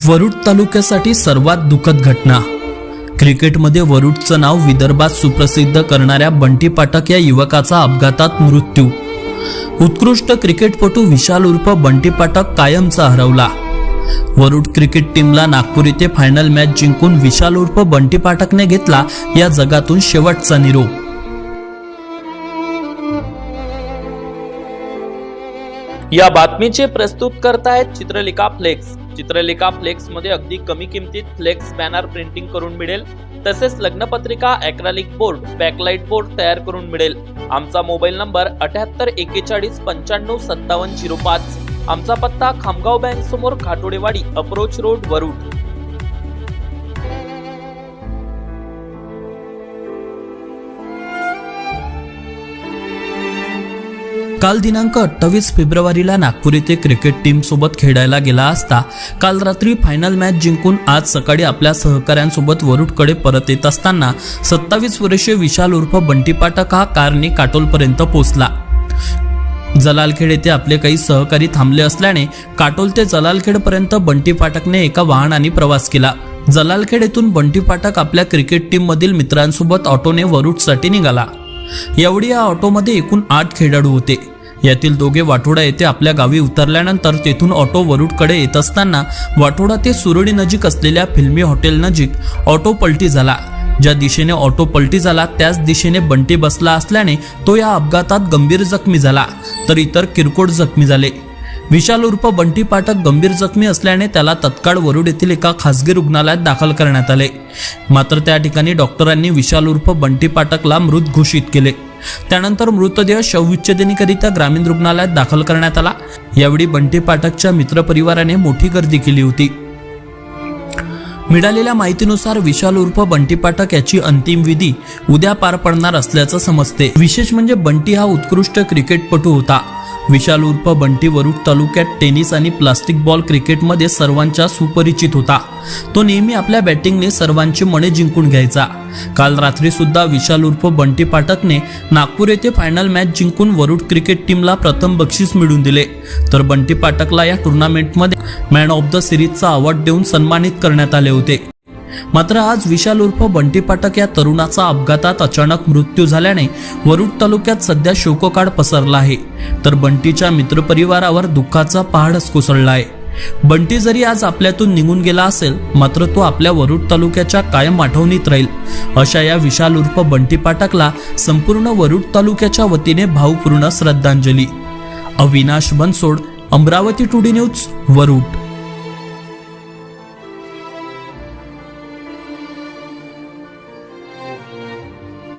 वरुड तालुक्यासाठी सर्वात दुःखद घटना। क्रिकेटमध्ये वरुडचं नाव विदर्भात सुप्रसिद्ध करणाऱ्या बंटी पाठक या युवकाचा अपघातात मृत्यू। उत्कृष्ट क्रिकेटपटू विशाल उर्फ बंटी पाठक कायमचा हरवला। वरुड क्रिकेट टीमला नागपूर येथे फायनल मॅच जिंकून विशाल उर्फ बंटी पाठकने घेतला या जगातून शेवटचा निरोप। या बातमीचे प्रस्तुत करतायत चित्रलेखा फ्लेक्स। चित्रलेखा फ्लेक्स मध्ये अगदी कमी किमतीत फ्लेक्स बॅनर प्रिंटिंग करून मिळेल, तसेच लग्नपत्रिका, ॲक्रेलिक बोर्ड, बॅकलाइट बोर्ड तयार करून मिळेल। आमचा मोबाईल नंबर 78 41 95 5705। आमचा पत्ता खामगाव बँक समोर, खाटोडेवाडी अप्रोच रोड, वरुड। काल दिनांक 28 फेब्रुवारीला नागपूर येथे क्रिकेट टीम सोबत खेळायला गेला असता काल रात्री फायनल मॅच जिंकून आज सकाळी आपल्या सहकाऱ्यांसोबत वरुडकडे परत येत असताना 27 वर्षीय विशाल उर्फ बंटी पाठक हा कारने काटोलपर्यंत पोहोचला। जलालखेड येथे आपले काही सहकारी थांबले असल्याने काटोल ते जलालखेडपर्यंत बंटी पाठकने एका वाहनाने प्रवास केला। जलालखेड येथून बंटी पाठक आपल्या क्रिकेट टीम मधील मित्रांसोबत ऑटोने वरुडसाठी निघाला। यावेळी या ऑटोमध्ये एकूण 8 खेळाडू होते। यातील दोघे वाठोडा येथे आपल्या गावी उतरल्यानंतर तेथून ऑटो वरुडकडे येत असताना वाठोडा ते सुरडी नजीक असलेल्या फिल्मी हॉटेल नजीक ऑटो पलटी झाला। ज्या दिशेने ऑटो पलटी झाला त्याच दिशेने बंटी बसला असल्याने तो या अपघातात गंभीर जखमी झाला, तर इतर किरकोळ जखमी झाले। विशाल उर्फ बंटी पाठक गंभीर जखमी असल्याने त्याला तत्काळ वरुड येथील एका खासगी रुग्णालयात दाखल करण्यात आले। मात्र त्या ठिकाणी डॉक्टरांनी विशाल उर्फ बंटी पाठकला मृत घोषित केले। त्यानंतर मृतदेह शवविच्छेदनीकरिता ग्रामीण रुग्णालयात दाखल करण्यात आला। यावेळी बंटी पाठकच्या मित्रपरिवाराने मोठी गर्दी केली होती। मिळालेल्या माहितीनुसार विशाल उर्फ बंटी पाठक याची अंतिम विधी उद्या पार पडणार असल्याचं समजते। विशेष म्हणजे बंटी हा उत्कृष्ट क्रिकेटपटू होता। विशाल उर्फ बंटी वरुड तालुक्यात टेनिस आणि प्लास्टिक बॉल क्रिकेटमध्ये सर्वांच्या सुपरिचित होता। तो नेहमी आपल्या बॅटिंगने सर्वांची मने जिंकून घ्यायचा। काल रात्री सुद्धा विशाल उर्फ बंटी पाठकने नागपूर येथे फायनल मॅच जिंकून वरुड क्रिकेट टीमला प्रथम बक्षीस मिळवून दिले, तर बंटी पाठकला या टुर्नामेंटमध्ये मॅन ऑफ द सिरीजचा अवॉर्ड देऊन सन्मानित करण्यात आले होते। मात्र आज विशाल उर्फ बंटी पाठक या तरुणाचा अपघातात अचानक मृत्यू झाल्याने वरुड तालुक्यात सध्या शोककाळ पसरला आहे, तर बंटीच्या मित्रपरिवारावर दुःखाचा पहाडच कोसळला आहे। बंटी जरी आज आपल्यातून निघून गेला असेल, मात्र तो आपल्या वरुड तालुक्याच्या कायम आठवणीत राहील। अशा या विशाल उर्फ बंटी पाठकला संपूर्ण वरुड तालुक्याच्या वतीने भावपूर्ण श्रद्धांजली। Avinash Bansod, Amravati today news, Warud.